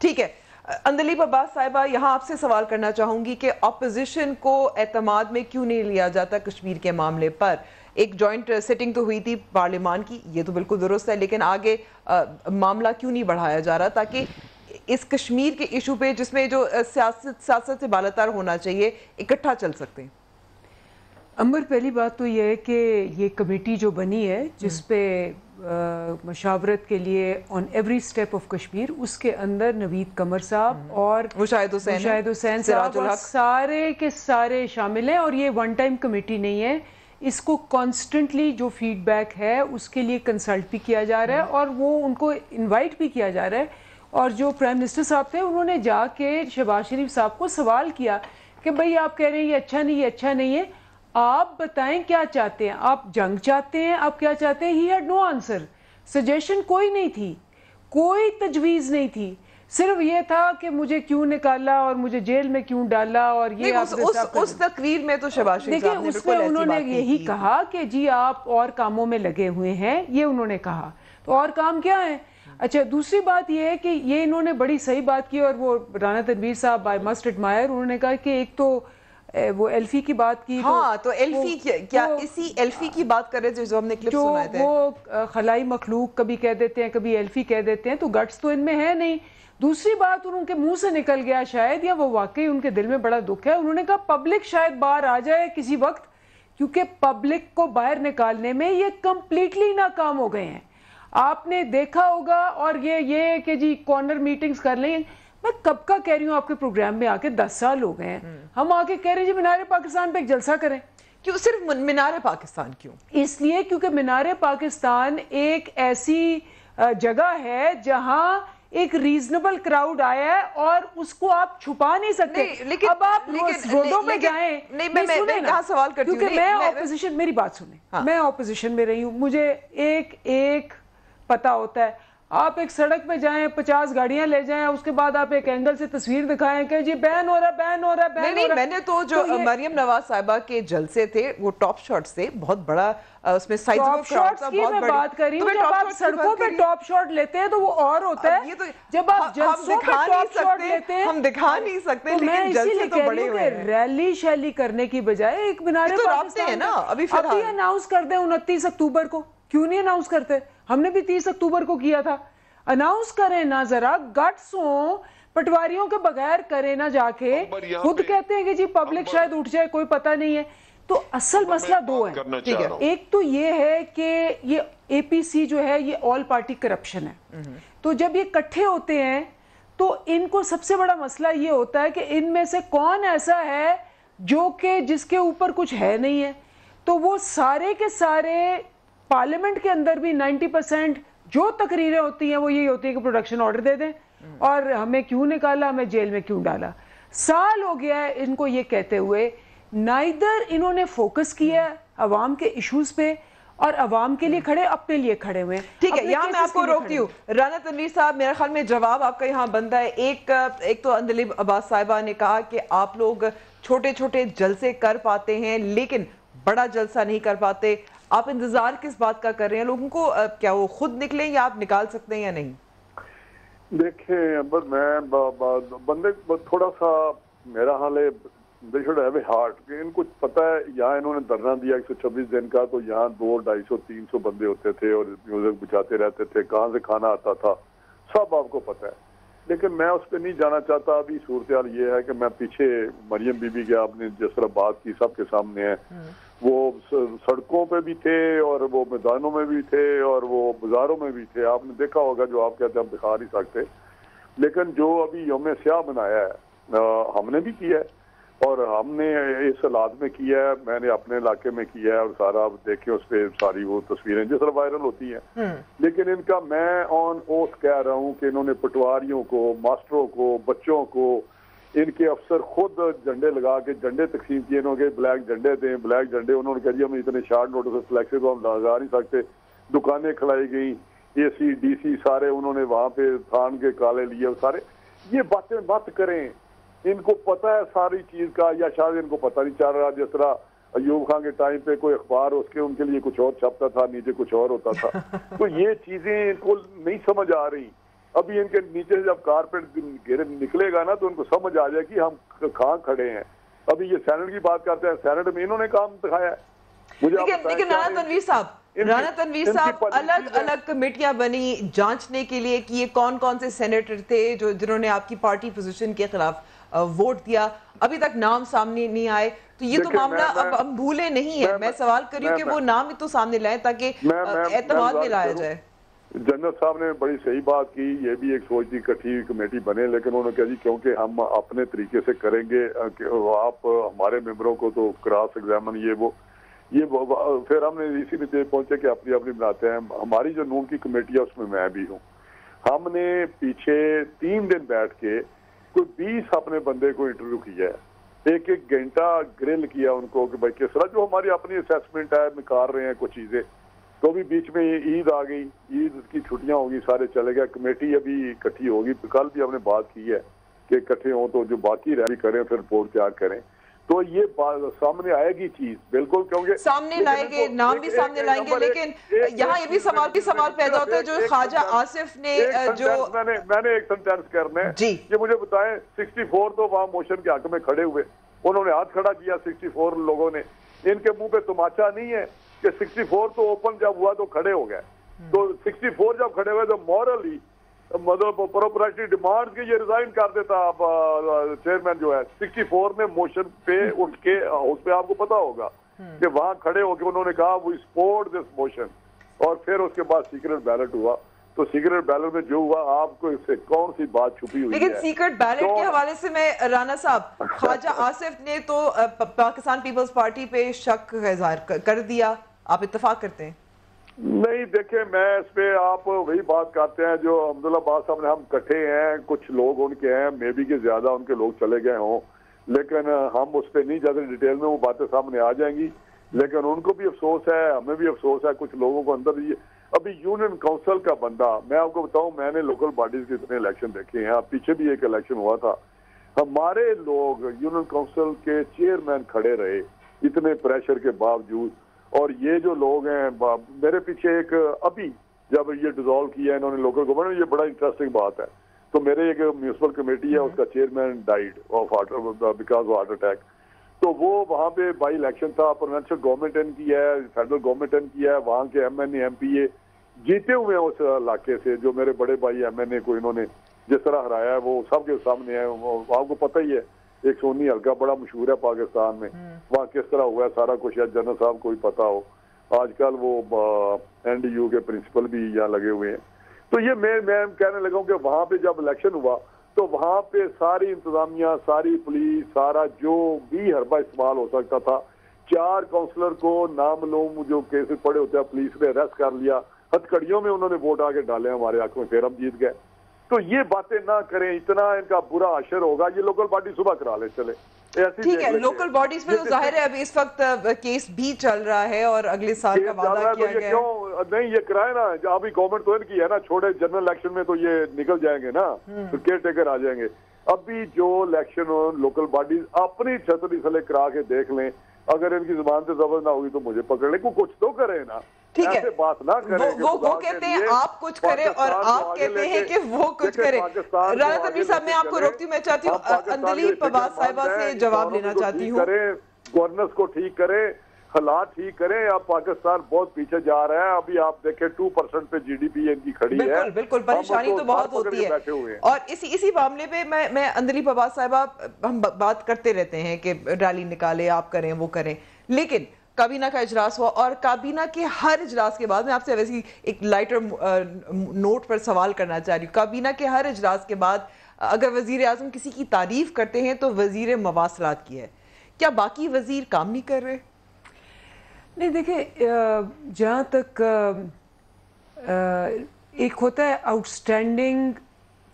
[SPEAKER 1] ٹھیک ہے اندلیب عباس صاحبہ، یہاں آپ سے سوال کرنا چاہوں گی کہ اپوزیشن کو اعتماد میں کیوں نہیں لیا جاتا کشمیر کے معاملے پر؟ ایک جوائنٹ سیٹنگ تو ہوئی تھی پارلیمان کی، یہ تو بالکل درست ہے، لیکن آگے معاملہ کیوں نہیں بڑھایا جا رہا تاکہ اس کشمیر کے ایشو پہ جس میں جو سیاست سے بالاتر ہونا چاہیے اکٹھا چل سکتے ہیں؟
[SPEAKER 4] امبر، پہلی بات تو یہ ہے کہ یہ کمیٹی جو بنی ہے جس پہ مشاورت کے لیے on every step of Kashmir, اس کے اندر نوید قمر صاحب اور مشاہد حسین صاحب سارے کے سارے شامل ہیں، اور یہ ون ٹائم کمیٹی نہیں ہے، اس کو کانسٹنٹلی جو فیڈ بیک ہے اس کے لیے کنسلٹ بھی کیا جا رہا ہے، اور وہ ان کو انوائٹ بھی کیا جا رہا ہے. اور جو پرائم منسٹر صاحب تھے انہوں نے جا کے شہباز شریف صاحب کو سوال کیا کہ بھئی آپ کہہ رہے ہیں یہ اچھا نہیں، یہ اچھا نہیں ہے، آپ بتائیں کیا چاہتے ہیں، آپ جنگ چاہتے ہیں، آپ کیا چاہتے ہیں؟ He had no answer. Suggestion کوئی نہیں تھی، کوئی تجویز نہیں تھی، صرف یہ تھا کہ مجھے کیوں نکالا اور مجھے جیل میں کیوں ڈالا. اور یہ
[SPEAKER 1] اس تقریر میں تو شہباز شریف صاحب نے
[SPEAKER 4] اس میں انہوں نے یہی کہا کہ جی آپ اور کاموں میں لگے ہوئے ہیں، یہ انہوں نے کہا. تو اور کام کیا ہے؟ اچھا، دوسری بات یہ ہے کہ یہ انہوں نے بڑی صحیح بات کی، اور وہ رانا تنویر صاحب آئی مسٹ ایڈمائر، انہوں نے کہا کہ ایک تو وہ ایلفی کی بات کی.
[SPEAKER 1] ہاں، تو ایلفی کیا اسی ایلفی کی بات کر رہے تھے جو ہم نے کلپ سنائے تھے.
[SPEAKER 4] وہ خلائی مخلوق کبھی کہہ دیتے ہیں، کبھی ایلفی کہہ دیتے ہیں، تو گٹس تو ان میں ہے نہیں. دوسری بات ان کے منہ سے نکل گیا شاید، یا وہ واقعی ان کے دل میں بڑا دکھ ہے، انہوں نے کہا پبلک شاید باہر آ جائے کسی وقت، کیونکہ پبلک کو باہر نکالنے میں یہ کمپلیٹلی ناکام ہو گئے ہیں. آپ نے دیکھا ہوگا. اور یہ کہ جی کارنر میٹنگز کر لیں، میں کب کا کہہ رہی ہوں آپ کے پروگرام میں آ کے 10 سال ہو گئے ہیں، ہم آ کے کہہ رہے ہیں جی مینار پاکستان پہ ایک جلسہ کریں.
[SPEAKER 1] کیوں صرف مینار پاکستان؟ کیوں؟
[SPEAKER 4] اس لیے کیونکہ مینار پاکستان ایک ایسی جگہ ہے جہاں ایک ریزنیبل کراؤڈ آیا ہے، اور اس کو آپ چھپا نہیں سکتے. اب آپ روڈوں پہ جائیں،
[SPEAKER 1] میں کہاں سوال کرتی ہوں،
[SPEAKER 4] کیونکہ میں اپوزیشن، میری بات سنیں، میں اپوزیشن میں رہی ہوں، مجھے ایک پتا ہوتا ہے. آپ ایک سڑک پہ جائیں، 50 گاڑیاں لے جائیں، اس کے بعد آپ ایک اینگل سے تصویر دکھائیں کہ جی بین ہو رہا، بین ہو رہا، بین ہو رہا.
[SPEAKER 1] نہیں، میں نے تو جو مریم نواز صاحبہ کے جلسے تھے وہ ٹاپ شاٹس تھے، بہت بڑا اس میں سائز
[SPEAKER 4] ٹاپ شاٹس کی میں بات کر رہی ہوں. جب آپ سڑکوں پہ ٹاپ شاٹ لیتے ہیں تو وہ اور ہوتا ہے، جب آپ جلسوں پہ ٹاپ شاٹ لیتے ہیں
[SPEAKER 1] ہم دکھا نہیں سکتے، لیکن جلسے تو بڑے ہوئے ہیں.
[SPEAKER 4] ریلی شیلی کرنے کی بجائے ایک مینار پاکستان ابھی اناؤنس کر دیں 29 اکتوبر کو. کیوں نہیں اناؤنس کرتے؟ ہم نے بھی 30 اکتوبر کو کیا تھا. اناؤنس کریں نا، ذرا گٹس ہوں، پٹواریوں کے بغیر کریں نا. جا کے خود کہتے ہیں کہ جی پبلک شاید اٹھ جائے، کوئی پتہ نہیں ہے. تو اصل مسئلہ دو ہے. ایک تو یہ ہے کہ یہ اے پی سی جو ہے یہ آل پارٹی کرپشن ہے. تو جب یہ کٹھے ہوتے ہیں تو ان کو سب سے بڑا مسئلہ یہ ہوتا ہے کہ ان میں سے کون ایسا ہے جو کہ جس کے اوپر کچھ ہے نہیں ہے. تو وہ سارے کے سارے پارلیمنٹ کے اندر بھی 90% جو تقریریں ہوتی ہیں وہ یہی ہوتی ہے کہ پروڈکشن آرڈر دے دیں، اور ہمیں کیوں نکالا، ہمیں جیل میں کیوں ڈالا. سال ہو گیا ہے ان کو یہ کہتے ہوئے. نائدر انہوں نے فوکس کیا ہے عوام کے ایشوز پہ، اور عوام کے لیے کھڑے، اپنے لیے کھڑے ہوئے.
[SPEAKER 1] ٹھیک ہے، یہاں میں آپ کو روکتی ہوں. رانا تنویر صاحب، میرے خیال میں جواب آپ کا یہاں بنتا ہے. ایک تو اندلیب عباس صاحبہ نے کہا کہ آپ لوگ چھوٹے چھوٹے جلسے کر پاتے ہیں لیکن بڑا جلسہ نہیں کر پاتے. آپ انتظار کس بات کا کر رہے ہیں لوگوں کو؟ کیا وہ خود نکلیں یا آپ نکال سکتے ہیں یا نہیں؟
[SPEAKER 5] دیکھیں میں بندے تھوڑا سا، میرا حال ہے they should have a heart کہ ان کو پتہ ہے یہاں انہوں نے دھرنا دیا 126 دن کا، تو یہاں 200 250 300 بندے ہوتے تھے اور میوزک بجاتے رہتے تھے، کہاں سے کھانا آتا تھا، سب آپ کو پتہ ہے. لیکن میں اس پہ نہیں جانا چاہتا. ابھی صورتحال یہ ہے کہ میں پیچھے مریم بی بی کے آپ نے جس طرح بات کی سب کے سامنے ہے، وہ سڑکوں پہ بھی تھے اور وہ میدانوں میں بھی تھے اور وہ بازاروں میں بھی تھے. آپ نے دیکھا ہوگا، جو آپ کہتے ہیں ہم دکھا نہیں سکتے، لیکن جو ابھی یوم سیاہ منایا ہے ہم نے بھی کیا ہے، اور ہم نے اس حالات میں کیا ہے. میں نے اپنے علاقے میں کیا ہے، اور سارا آپ دیکھیں اس پہ ساری وہ تصویریں جس طرح وائرل ہوتی ہیں. لیکن ان کا میں آن اوتھ کہہ رہا ہوں کہ انہوں نے پٹواریوں کو، ماسٹروں کو، بچوں کو، ان کے افسر خود جھنڈے لگا کے جھنڈے تقسیم کیے. انہوں نے بلیک جھنڈے دیں، بلیک جھنڈے. انہوں نے کہا جی ہم اتنے شارٹ نوٹس فلیکس تو ہم لگا نہیں سکتے. دکانیں کھلائی گئیں، اے سی ڈی سی سارے انہوں نے وہاں پہ تھان کے کالے لیے سارے. یہ باتیں مت کریں، ان کو پتہ ہے ساری چیز کا، یا شاید ان کو پتہ نہیں چل رہا. جس طرح ایوب خان کے ٹائم پہ کوئی اخبار اس کے ان کے لیے کچھ اور چھپتا تھا، نیچے کچھ اور ہوتا تھا. تو یہ چیزیں ان کو نہیں سمجھ آ رہی. ابھی ان کے نیچے سے جب کارپیٹ نکلے گا نا تو ان کو سمجھ آ جائے کہ ہم کہاں کھڑے ہیں. ابھی یہ سینٹ کی بات کرتے ہیں, سینٹ میں انہوں نے کام دکھایا ہے.
[SPEAKER 1] لیکن رانا تنویر صاحب الگ الگ کمیٹیاں بنی جانچنے کے لیے کہ یہ کون کون سے سینیٹر تھے جنہوں نے آپ کی پارٹی پوزیشن کے خلاف ووٹ دیا, ابھی تک نام سامنے نہیں آئے. تو یہ تو معاملہ اب ہم بھولے نہیں ہیں. میں سوال کر رہی ہوں کہ وہ نام تو سامنے لائیں تاکہ اعتماد میں لایا جائے.
[SPEAKER 5] جنرل صاحب نے بڑی صحیح بات کی, یہ بھی ایک سوچ تھی کٹھی کمیٹی بنے, لیکن انہوں نے کہا جی کیونکہ ہم اپنے طریقے سے کریں گے, آپ ہمارے ممبروں کو تو کراس ایگزامن یہ پھر ہم نے اسی نتیجے پہنچے کہ اپنی اپنی بناتے ہیں. ہماری جو نون کی کمیٹی ہے اس میں بھی ہوں. ہم نے پیچھے 3 دن بیٹھ کے کوئی 20 اپنے بندے کو انٹرویو کیا ہے, ایک گھنٹہ گرل کیا ان کو کہ بھائی کس طرح, جو ہماری اپنی اسیسمنٹ ہے نکال رہے ہیں کچھ چیزیں. تو بھی بیچ میں عید آ گئی, عید کی چھٹیاں ہوگی, سارے چلے گئے. کمیٹی ابھی اکٹھی ہوگی, کل بھی ہم نے بات کی ہے کہ اکٹھے ہوں تو جو باقی رہ کریں پھر رپورٹ تیار کریں. تو یہ سامنے آئے گی چیز بالکل, کیونکہ
[SPEAKER 1] سامنے لائیں گے, نام بھی سامنے لائیں گے. لیکن یہاں یہ بھی سوال پیدا ہوتا ہے جو خواجہ آصف نے جو
[SPEAKER 5] میں نے ایک سنٹینس کرنا ہے کہ مجھے بتائیں 64 تو وہاں موشن کے حق میں کھڑے ہوئے, انہوں نے ہاتھ کھڑا کیا 64 لوگوں نے. ان کے منہ پہ تماچا نہیں ہے کہ 64 تو اوپن جب ہوا تو کھڑے ہو گئے. تو 64 جب کھڑے ہوئے تو مورلی مطلب پروپرائٹری ڈیمانڈ کے یہ ریزائن کر دیتا چیئرمین جو ہے. 64 نے موشن پہ اٹھ کے, اس پہ آپ کو پتا ہوگا کہ وہاں کھڑے ہو کے انہوں نے کہا وی سپورٹ دس موشن, اور پھر اس کے بعد سیکرٹ بیلٹ ہوا. تو سیکرٹ بیلٹ میں جو ہوا, آپ کو اس سے کون سی بات چھپی ہوئی ہے؟
[SPEAKER 1] لیکن سیکرٹ بیلٹ کے حوالے سے میں رانا صاحب, خواجہ آصف نے تو پاکستان پیپلز پارٹی پہ شک اظہار کر دیا, آپ اتفاق کرتے ہیں؟
[SPEAKER 5] نہیں دیکھیں, میں اس پہ آپ وہی بات کرتے ہیں جو عبداللہ عباس صاحب نے, ہم کٹھے ہیں, کچھ لوگ ان کے ہیں, مے بی کہ زیادہ ان کے لوگ چلے گئے ہوں, لیکن ہم اس پہ نہیں جاتے ڈیٹیل میں, وہ باتیں سامنے آ جائیں گی. لیکن ان کو بھی افسوس ہے, ہمیں بھی افسوس ہے, کچھ لوگوں کو اندر ابھی یونین کونسل کا بندہ, میں آپ کو بتاؤں, میں نے لوکل باڈیز کے اتنے الیکشن دیکھے ہیں, پیچھے بھی ایک الیکشن ہوا تھا, ہمارے لوگ یونین کونسل کے چیئرمین کھڑے رہے اتنے پریشر کے باوجود. اور یہ جو لوگ ہیں میرے پیچھے ایک, ابھی جب یہ ڈیزالو کیا ہے انہوں نے لوکل گورنمنٹ, یہ بڑا انٹرسٹنگ بات ہے. تو میرے ایک میونسپل کمیٹی ہے, اس کا chairman died because of heart attack. تو وہ وہاں پہ بائی الیکشن تھا, پروونشل گورنمنٹ ان کی ہے, فیڈرل گورنمنٹ ان کی ہے, وہاں کے M N A M P A جیتے ہوئے ہیں اس علاقے سے. جو میرے بڑے بھائی ایم این اے کو انہوں نے جس طرح ہرایا ہے وہ سب کے سامنے ہے, آپ کو پتہ ہی ہے. ایک سونی حلقہ بڑا مشہور ہے پاکستان میں, وہاں کس طرح ہوا ہے سارا کچھ ہے, جنرل صاحب کو ہی پتا ہو. آج کل وہ این ڈی یو کے پرنسپل بھی یہاں لگے ہوئے ہیں. تو یہ میں کہنے لگا ہوں کہ وہاں پہ جب الیکشن ہوا تو وہاں پہ ساری انتظامیہ, ساری پولیس, سارا جو بھی حربہ استعمال ہو سکتا تھا, 4 کونسلر کو نامعلوم جو کیسز پڑے ہوتے ہیں پولیس نے اریسٹ کر لیا, ہتھکڑیوں میں انہوں نے ووٹ آ کے ڈالے ہمارے حق میں, پھر ہم جیت گئے. تو یہ باتیں نہ کریں, اتنا ان کا برا عشر ہوگا. یہ لوکل باڈی صبح کرا لے چلے,
[SPEAKER 1] ٹھیک ہے. لوکل باڈیز میں تو ظاہر ہے ابھی اس وقت کیس بھی چل رہا ہے اور اگلے سال کا وعدہ کیا گیا ہے.
[SPEAKER 5] نہیں یہ کرائے نا, ابھی گورنمنٹ تو ان کی ہے نا, چھوڑے جنرل الیکشن میں تو یہ نکل جائیں گے نا, پھر کیئر ٹیکر آ جائیں گے. ابھی جو الیکشن لوکل باڈیز اپنی چھتری تلے کرا کے دیکھ لیں, اگر ان کی زبان سے زبر نہ ہوئی تو مجھے پکڑ لیں, کچھ تو کریں نا.
[SPEAKER 1] ٹھیک ہے,
[SPEAKER 5] بات نہ کریں.
[SPEAKER 1] وہ کہتے ہیں آپ کچھ کریں اور آپ کہتے ہیں کہ وہ کچھ کریں. رانا تنویر صاحب میں آپ کو روکتی ہوں, میں چاہتی ہوں اندلیب عباس صاحبہ سے جواب لینا چاہتی ہوں.
[SPEAKER 5] گورننس کو ٹھیک کریں, حالات ٹھیک کریں. اب پاکستان بہت پیچھے جا رہا ہے. ابھی آپ دیکھیں 2% پہ جی ڈی پی ان کی کھڑی ہے.
[SPEAKER 1] بالکل پریشانی تو بہت ہوتی ہے. اور اسی معاملے پہ میں اندلیب عباس صاحبہ, ہم بات کرتے رہتے ہیں کہ ریلی نکالے, آپ کریں وہ کریں, لیکن کابینہ کا اجلاس ہوا اور کابینہ کے ہر اجلاس کے بعد, میں آپ سے ویسے ایک لائٹر نوٹ پر سوال کرنا چاہ رہی ہوں, کابینہ کے ہر اجلاس کے بعد اگر وزیر اعظم کسی کی تعریف کرتے ہیں تو وزیر مواصلات کی ہے. کیا باقی وزیر کام نہیں کر رہے؟
[SPEAKER 4] نہیں دیکھیں, جہاں تک ایک ہوتا ہے outstanding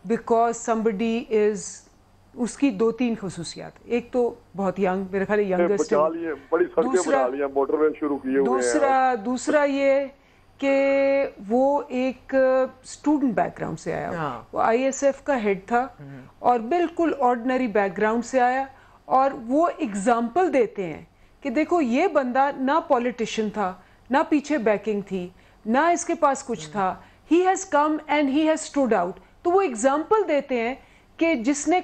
[SPEAKER 4] because somebody is, اس کی 2-3 خصوصیات. ایک تو بہت ینگ, میرے خیال ینگسٹ ہے. دوسرا یہ کہ وہ ایک اسٹوڈنٹ بیک گراؤنڈ سے آیا, وہ آئی ایس ایف کا ہیڈ تھا اور بالکل آرڈنری بیک گراؤنڈ سے آیا, اور وہ اگزامپل دیتے ہیں کہ دیکھو یہ بندہ نہ پولیٹیشین تھا, نہ پیچھے بیکنگ تھی, نہ اس کے پاس کچھ تھا, he has come and he has stood out. تو وہ ایگزامپل دیتے ہیں کہ جس نے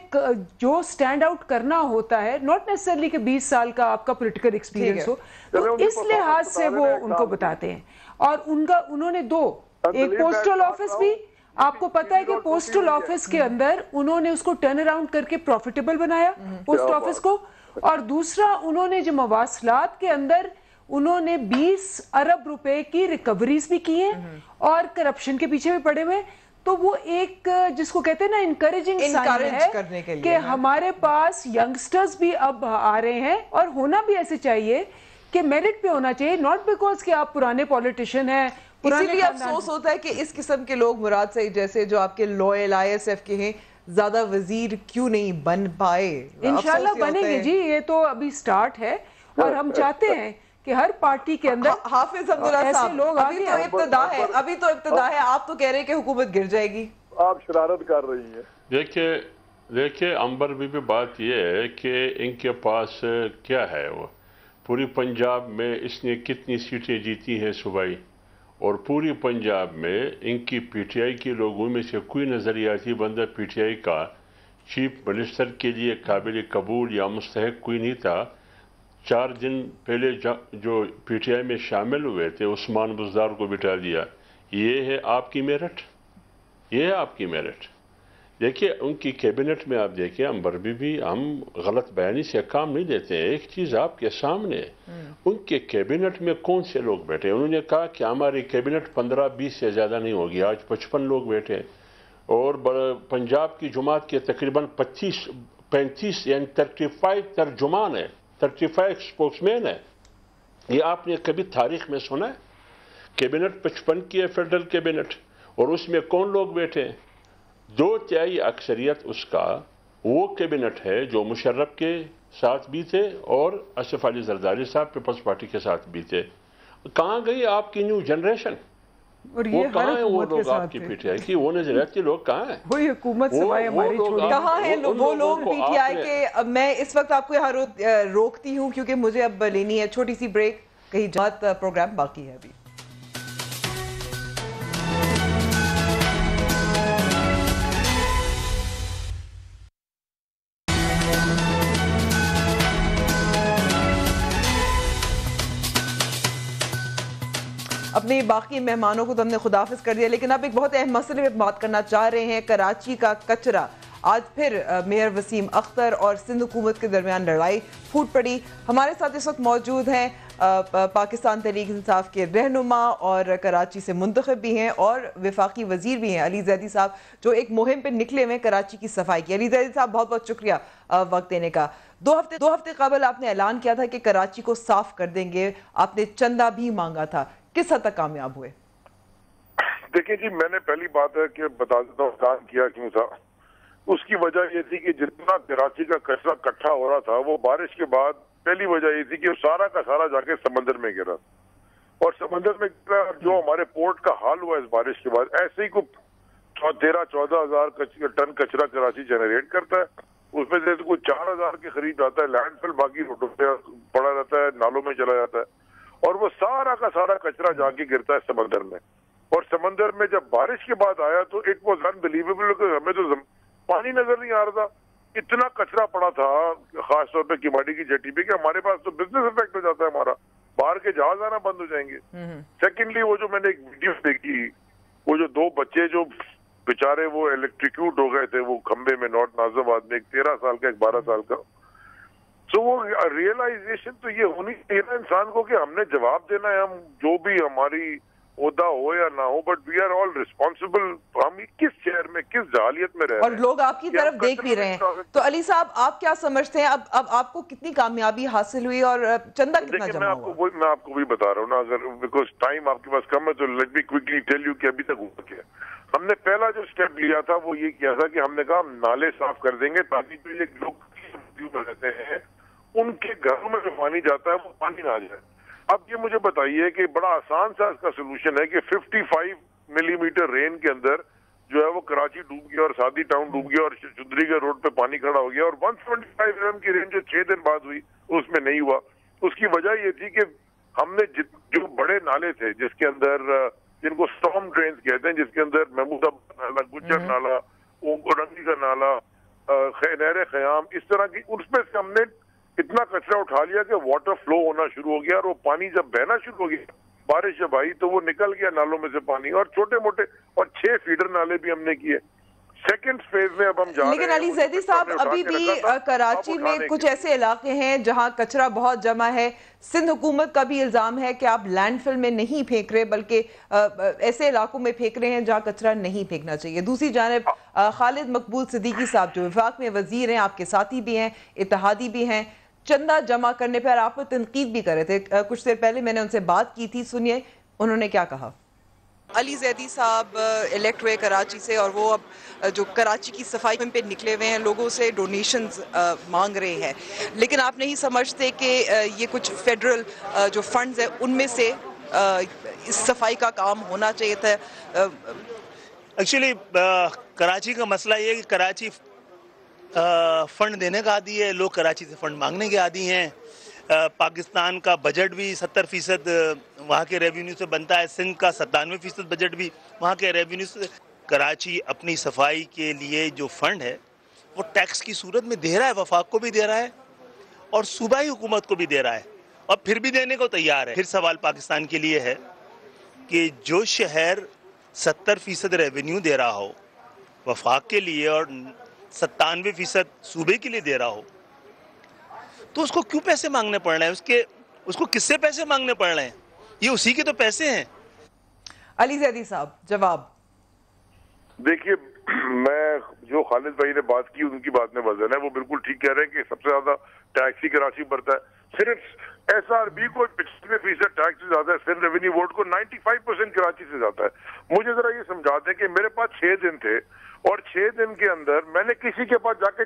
[SPEAKER 4] جو سٹینڈ آؤٹ کرنا ہوتا ہے، ناٹ نیسسرلی کہ 20 سال کا آپ کا پولیٹیکل ایکسپیرینس ہو، تو اس لحاظ سے وہ ان کو بتاتے ہیں. اور انہوں نے دو، ایک پوسٹل آفس بھی، آپ کو پتا ہے کہ پوسٹل آفس کے اندر انہوں نے اس کو ٹرن اراؤنڈ کر کے پروفیٹیبل بنایا پوسٹ آفس کو، اور دوسرا انہوں نے جو مواصلات کے اندر انہوں نے 20 ارب روپے کی ریکوریز بھی کی ہیں اور کرپشن کے پیچھے بھی پڑے ہوئے. تو وہ ایک جس کو کہتے ہیں نا انکریجنگ سائن ہے کہ ہمارے پاس ینگسٹرز بھی اب آ رہے ہیں، اور ہونا بھی ایسے چاہیے کہ میرٹ پہ ہونا چاہیے، ناٹ بیکاز کہ آپ پرانے پولیٹیشین ہیں.
[SPEAKER 1] اسی لیے افسوس ہوتا ہے کہ اس قسم کے لوگ مراد سعید جیسے جو آپ کے لوئل آئی ایس ایف کے ہیں زیادہ وزیر کیوں نہیں بن پائے.
[SPEAKER 4] انشاءاللہ بنیں گے جی، یہ تو ابھی سٹارٹ ہے، اور ہم چاہتے ہیں کہ ہر پارٹی کے اندر
[SPEAKER 1] حافظ حمداللہ صاحب ابھی تو ابتدا ہے، آپ تو کہہ رہے ہیں کہ حکومت گر جائے گی.
[SPEAKER 5] آپ شرارت کر رہی ہیں.
[SPEAKER 3] دیکھیں امبر بھی بات یہ ہے کہ ان کے پاس کیا ہے، وہ پوری پنجاب میں اس نے کتنی سیٹیں جیتی ہیں صوبائی، اور پوری پنجاب میں ان کی پی ٹی آئی کے لوگوں میں سے کوئی نظریاتی بندہ پی ٹی آئی کا چیف منسٹر کے لیے قابل قبول یا مستحق کوئی نہیں تھا. 4 دن پہلے جو پی ٹی آئی میں شامل ہوئے تھے عثمان بزدار کو بٹھا دیا. یہ ہے آپ کی میرٹ، یہ ہے آپ کی میرٹ. دیکھیے ان کی کیبنٹ میں آپ دیکھیں امبر بھی ہم غلط بیانی سے کام نہیں دیتے ہیں. ایک چیز آپ کے سامنے ہے، ان کے کیبنٹ میں کون سے لوگ بیٹھے. انہوں نے کہا کہ ہماری کیبنٹ 15-20 سے زیادہ نہیں ہوگی، آج 55 لوگ بیٹھے، اور پنجاب کی جماعت کے تقریباً 35 یعنی 35 ترجمان ہیں، 35 اسپوکس مین ہے. یہ آپ نے کبھی تاریخ میں سنا ہے؟ کیبنٹ 55 کی ہے فیڈرل کیبنٹ، اور اس میں کون لوگ بیٹھے ہیں؟ 2/3 اکثریت اس کا وہ کیبنٹ ہے جو مشرف کے ساتھ بھی تھے اور آصف علی زرداری صاحب پیپلز پارٹی کے ساتھ بھی تھے. کہاں گئی آپ کی نیو جنریشن؟
[SPEAKER 4] اور
[SPEAKER 3] وہ
[SPEAKER 4] یہ
[SPEAKER 3] کہاں ہیں وہ لوگ آپ کی پی ٹی آئی کی؟ وہ نظریاتی لوگ کہاں ہیں؟
[SPEAKER 4] وہی حکومت سوائے ہماری چھوڑی
[SPEAKER 1] کہاں ہیں وہ لوگ پی ٹی آئی کے؟ میں اس وقت آپ کو یہاں روکتی ہوں کیونکہ مجھے اب لینی ہے چھوٹی سی بریک. کہیں جات پروگرام باقی ہے ابھی. اپنے باقی مہمانوں کو تو ہم نے خداحافظ کر دیا، لیکن اب ایک بہت اہم مسئلے پہ بات کرنا چاہ رہے ہیں. کراچی کا کچرا. آج پھر میئر وسیم اختر اور سندھ حکومت کے درمیان لڑائی پھوٹ پڑی. ہمارے ساتھ اس وقت موجود ہیں پاکستان تحریک انصاف کے رہنما اور کراچی سے منتخب بھی ہیں اور وفاقی وزیر بھی ہیں علی زیدی صاحب، جو ایک مہم پہ نکلے ہوئے کراچی کی صفائی کی. علی زیدی صاحب بہت بہت شکریہ وقت دینے کا. 2 ہفتے قبل آپ نے اعلان کیا تھا کہ کراچی کو صاف کر دیں گے، آپ نے چندہ بھی مانگا تھا. کس حد تک کامیاب ہوئے؟
[SPEAKER 5] دیکھیں جی، میں نے پہلی بات ہے کہ بتا دیتا ہوں اعلان کیا کیوں تھا. اس کی وجہ یہ تھی کہ جتنا کراچی کا کچرا اکٹھا ہو رہا تھا وہ بارش کے بعد پہلی وجہ یہ تھی کہ سارا کا سارا جا کے سمندر میں گرا، اور سمندر میں گرا جو ہمارے پورٹ کا حال ہوا اس بارش کے بعد. ایسے ہی کو 13-14 ہزار ٹن کچرا کراچی جنریٹ کرتا ہے، اس میں سے کوئی 4 ہزار کے قریب آتا ہے لینڈ فل، باقی روڈوں پہ پڑا رہتا ہے، نالوں میں چلا جاتا ہے، اور وہ سارا کا سارا کچرا جا کے گرتا ہے سمندر میں. اور سمندر میں جب بارش کے بعد آیا تو اٹ واز انبلیویبل کہ ہمیں تو پانی نظر نہیں آ رہا تھا، اتنا کچرا پڑا تھا خاص طور پہ کیماڑی کی جیٹی پہ کہ ہمارے پاس تو بزنس افیکٹ ہو جاتا ہے، ہمارا باہر کے جہاز آنا بند ہو جائیں گے. سیکنڈلی وہ جو میں نے ایک ویڈیو دیکھی، وہ جو 2 بچے جو بیچارے وہ الیکٹریکیوٹ ہو گئے تھے وہ کھمبے میں نارتھ نازم آباد میں، ایک 13 سال کا ایک 12 سال کا. تو وہ ریئلائزیشن تو یہ ہونی چاہیے نا انسان کو کہ ہم نے جواب دینا ہے، ہم جو بھی ہماری عہدہ ہو یا نہ ہو، but we are all responsible. ہم کس شہر میں کس جہالیت میں رہ رہے ہیں،
[SPEAKER 1] اور لوگ آپ کی طرف دیکھ بھی رہے ہیں. تو علی صاحب آپ کیا سمجھتے ہیں اب آپ کو کتنی کامیابی حاصل ہوئی اور چندہ کتنا جمع ہوا؟
[SPEAKER 5] میں آپ کو وہی بتا رہا ہوں نا، اگر بیکاز ٹائم آپ کے پاس کم ہے تو let me quickly tell you کہ ابھی تک ہوا کیا. ہم نے پہلا جو اسٹیپ لیا تھا وہ یہ کیا تھا کہ ہم نے کہا ہم نالے صاف کر دیں گے تاکہ جو یہ لوگ رہتے ہیں ان کے گھروں میں جو پانی جاتا ہے وہ پانی نہ آ جائے. اب یہ مجھے بتائیے کہ بڑا آسان سا اس کا سولوشن ہے کہ 55 ملی میٹر رین کے اندر جو ہے وہ کراچی ڈوب گیا اور سادی ٹاؤن ڈوب گیا اور چودھری کے روڈ پہ پانی کھڑا ہو گیا، اور 175 mm کی رین جو 6 دن بعد ہوئی اس میں نہیں ہوا. اس کی وجہ یہ تھی کہ ہم نے جو بڑے نالے تھے جس کے اندر جن کو اسٹارم ڈرینز کہتے ہیں، جس کے اندر محمود آباد نالا، گجر نالا، نالا, نہر خیام, اس طرح کی, اس میں سے ہم نے اتنا کچرا اٹھا لیا کہ واٹر فلو ہونا شروع ہو گیا, اور وہ پانی جب بہنا شروع ہو گیا, بارش جب آئی تو وہ نکل گیا نالوں میں سے پانی, اور چھوٹے موٹے اور 6 فیڈر نالے بھی ہم نے کیے. سیکنڈ فیز میں اب ہم جا رہے ہیں.
[SPEAKER 1] لیکن علی زیدی صاحب ابھی بھی کراچی میں کچھ ایسے علاقے ہیں جہاں کچرا بہت جمع ہے. سندھ حکومت کا بھی الزام ہے کہ آپ لینڈ فل میں نہیں پھینک رہے بلکہ ایسے علاقوں میں پھینک رہے ہیں جہاں کچرا نہیں پھینکنا چاہیے. دوسری جانب خالد مقبول صدیقی صاحب جو وفاق میں وزیر ہیں, آپ کے ساتھی بھی ہیں, اتحادی بھی ہیں, چندہ جمع کرنے پر آپ کو تنقید بھی کر رہے تھے. کچھ دیر پہلے میں نے ان سے بات کی تھی, سنیے انہوں نے کیا کہا. علی زیدی صاحب الیکٹ ہوئے کراچی سے, اور وہ اب جو کراچی کی صفائی پہ نکلے ہوئے ہیں, لوگوں سے ڈونیشنز مانگ رہے ہیں, لیکن آپ نہیں سمجھتے کہ یہ کچھ فیڈرل جو فنڈز ہیں ان میں سے اس صفائی کا کام ہونا چاہیے تھا؟
[SPEAKER 7] ایکچولی کراچی کا مسئلہ یہ ہے کہ کراچی فنڈ دینے کا عادی ہے, لوگ کراچی سے فنڈ مانگنے کے عادی ہیں. پاکستان کا بجٹ بھی 70% وہاں کے ریونیو سے بنتا ہے, سندھ کا 97% بجٹ بھی وہاں کے ریونیو سے. کراچی اپنی صفائی کے لیے جو فنڈ ہے وہ ٹیکس کی صورت میں دے رہا ہے, وفاق کو بھی دے رہا ہے اور صوبائی حکومت کو بھی دے رہا ہے, اور پھر بھی دینے کو تیار ہے. پھر سوال پاکستان کے لیے ہے کہ جو شہر 70% ریونیو دے رہا ہو وفاق کے لیے اور 97% صوبے کے لیے دے رہا ہو, تو اس کو کیوں پیسے مانگنے پڑ رہے ہیں؟ اس کو کس سے پیسے مانگنے پڑ رہے ہیں؟ یہ اسی کے تو پیسے ہیں.
[SPEAKER 1] علی زیدی صاحب جواب.
[SPEAKER 5] دیکھیے, میں جو خالد بھائی نے بات کی ان کی بات میں وزن ہے, وہ بالکل ٹھیک کہہ رہے ہیں کہ سب سے زیادہ ٹیکس ہی کراچی بھرتا ہے. صرف ایس آر بی کو 95% ٹیکس سے زیادہ ہے, سندھ ریونیو بورڈ کو 95% کراچی سے زیادہ ہے. مجھے ذرا یہ سمجھا دیں کہ میرے پاس 6 دن تھے, اور 6 دن کے اندر میں نے کسی کے پاس جا کے,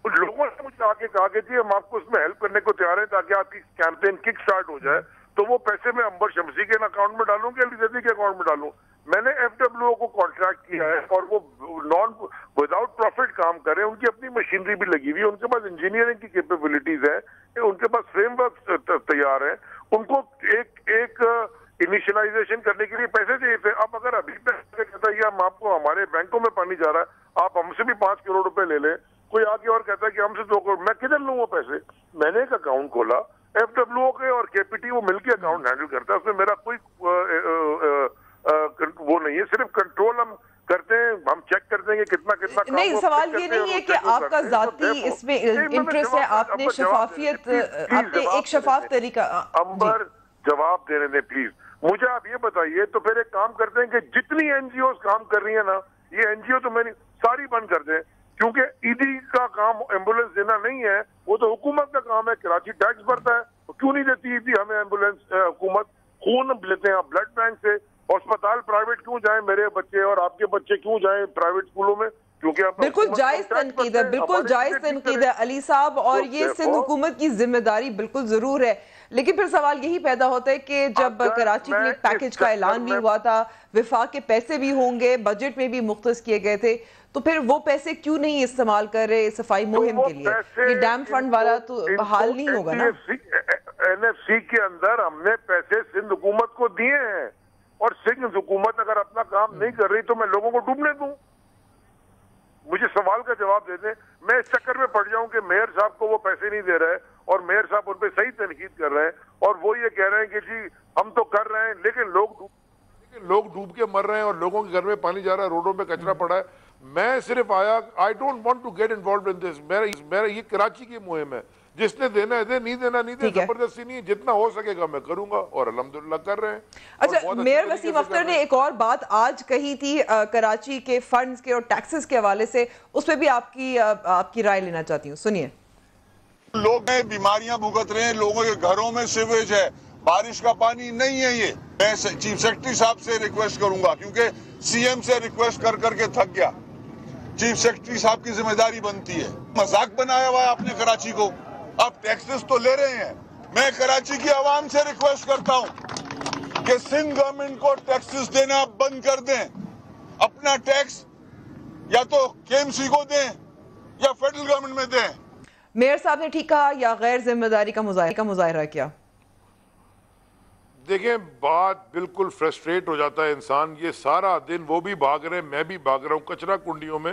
[SPEAKER 5] لوگوں نے مجھے آ کے کہا کہ جی ہم آپ کو اس میں ہیلپ کرنے کو تیار ہیں تاکہ آپ کی کیمپین کک سٹارٹ ہو جائے, تو وہ پیسے میں انبر شمسی کے اکاؤنٹ میں ڈالوں کہ علی زیدی کے اکاؤنٹ میں ڈالوں. میں نے ایف ڈبلیو او کو کانٹریکٹ کیا ہے, اور وہ وداؤٹ پروفٹ کام کر رہے ہیں. ان کی اپنی مشینری بھی لگی ہوئی ہے, ان کے پاس انجینئرنگ کی کیپیبلٹیز ہیں, ان کے پاس فریم ورک تیار ہیں. ان کو ایک انیشلائزیشن کرنے کے لیے پیسے چاہیے تھے. اب اگر ابھی پیسے کہتا ہے ہم آپ کو, ہمارے بینکوں میں پانی جا رہا ہے, آپ ہم سے بھی 5 کروڑ روپے لے لیں, کوئی آگے اور کہتا ہے کہ ہم سے 2 کروڑ, میں کدھر لوں وہ پیسے؟ میں نے ایک اکاؤنٹ کھولا, ایف ڈبلیو او کے اور کے پی ٹی وہ مل کے اکاؤنٹ ہینڈل کرتا ہے, اس میں میرا کوئی وہ نہیں ہے. صرف کنٹرول ہم کرتے ہیں, ہم چیک کرتے ہیں کہ کتنا
[SPEAKER 1] نہیں. سوال یہ نہیں ہے کہ آپ کا ذاتی اس میں انٹرسٹ ہے, آپ نے شفافیت, آپ نے ایک شفاف طریقہ.
[SPEAKER 5] امبر جواب دے رہے ہیں پلیز. مجھے آپ یہ بتائیے, تو پھر ایک کام کرتے ہیں کہ جتنی این جی اوز کام کر رہی ہیں نا, یہ این جی او تو میں ساری بند کر دیں, کیونکہ ای ڈی کا کام ایمبولینس دینا نہیں ہے, وہ تو حکومت کا کام ہے. کراچی ٹیکس بھرتا ہے, تو کیوں نہیں دیتی ای ڈی ہمیں ایمبولینس؟ حکومت خون لیتے ہیں آپ بلڈ بینک سے, ہسپتال پرائیویٹ کیوں جائیں؟ میرے بچے اور آپ کے بچے کیوں جائیں پرائیویٹ اسکولوں میں؟ کیونکہ
[SPEAKER 1] بالکل جائز تنقید ہے, بالکل جائز تنقید ہے علی صاحب, اور یہ سندھ حکومت کی ذمہ داری بالکل ضرور ہے. لیکن پھر سوال یہی پیدا ہوتا ہے کہ جب کراچی کے لیے پیکج کا اعلان بھی ہوا تھا, وفاق کے پیسے بھی ہوں گے, بجٹ میں بھی مختص کیے گئے تھے, تو پھر وہ پیسے کیوں نہیں استعمال کر رہے صفائی مہم کے لیے؟ یہ ڈیم فنڈ والا تو بحال نہیں ہوگا نا.
[SPEAKER 5] این ایف سی کے اندر ہم نے پیسے سندھ حکومت کو دیے ہیں, اور سندھ حکومت اگر اپنا کام نہیں کر رہی تو میں لوگوں کو ڈوبنے دوں؟ مجھے سوال کا جواب دے دیں. میں اس چکر میں پڑ جاؤں کہ میئر صاحب کو وہ پیسے نہیں دے رہے, اور میئر صاحب ان پہ صحیح تنقید کر رہے ہیں, اور وہ یہ کہہ رہے ہیں کہ جی ہم تو کر رہے ہیں, لیکن لوگ ڈوب کے مر رہے ہیں, اور لوگوں کے گھر میں پانی جا رہا ہے, روڈوں پہ کچرا پڑا ہے. میں صرف آیا, I don't want to get involved in this. میرا یہ کراچی کی مہم ہے, جس نے دینا ہے دے, نہیں دینا نہیں دے, زبردستی نہیں ہے. جتنا ہو سکے گا میں کروں گا, اور الحمدللہ کر رہے ہیں.
[SPEAKER 1] اچھا, میئر وسیم اختر نے ایک اور بات آج کہی تھی کراچی کے فنڈز کے اور ٹیکسز کے حوالے سے, اس پہ بھی آپ کی رائے لینا چاہتی ہوں, سنیے.
[SPEAKER 8] لوگ بیماریاں بھگت رہے ہیں, لوگوں کے گھروں میں سیویج ہے, بارش کا پانی نہیں ہے. یہ میں چیف سیکرٹری صاحب سے ریکویسٹ کروں گا, کیونکہ سی ایم سے ریکویسٹ کر کر کے تھک گیا. چیف سیکرٹری صاحب کی ذمہ داری بنتی ہے. مذاق بنایا ہوا ہے آپ نے کراچی کو, آپ ٹیکسز تو لے رہے ہیں. میں کراچی کی عوام سے ریکویسٹ کرتا ہوں کہ سندھ گورنمنٹ کو ٹیکسز دینا بند کر دیں. اپنا ٹیکس یا تو کے ایم سی کو دیں یا فیڈرل گورنمنٹ میں دیں.
[SPEAKER 1] میئر صاحب نے ٹھیک کہا یا غیر ذمہ داری کا مظاہرہ کیا؟
[SPEAKER 2] دیکھیں, بات بالکل فرسٹریٹ ہو جاتا ہے انسان. یہ سارا دن وہ بھی بھاگ رہے ہیں, میں بھی بھاگ رہا ہوں, کچرا کنڈیوں میں